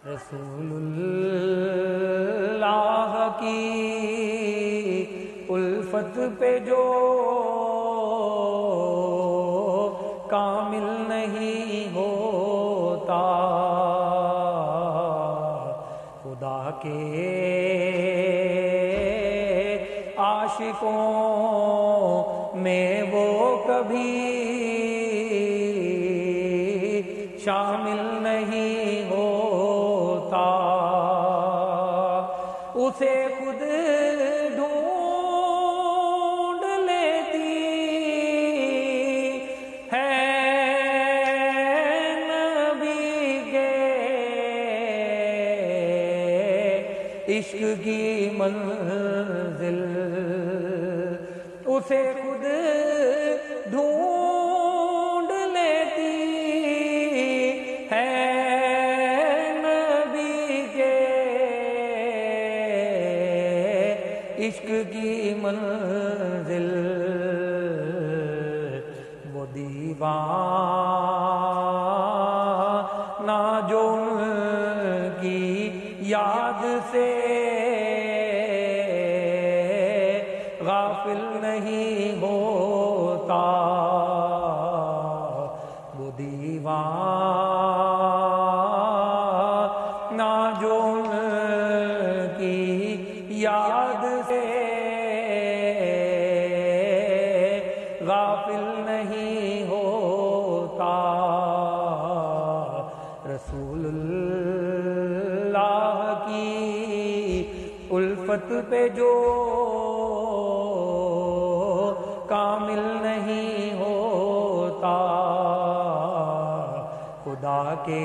رسول اللہ کی الفت پہ جو کامل نہیں ہوتا، خدا کے عاشقوں میں وہ کبھی شامل نہیں ہوتا، اسے خود ڈھونڈ لیتی ہے نبی کے عشق کی منزل، اسے خود ڈھونڈ لیتی ہے نبی کے عشق کی منزل، وہ دیوانہ جو ان کی یاد سے غافل نہیں ہوتا، وہ دیوانہ جو ان کی یاد سے غافل نہیں ہوتا، رسول اللہ کی الفت پہ جو کامل نہیں ہوتا، خدا کے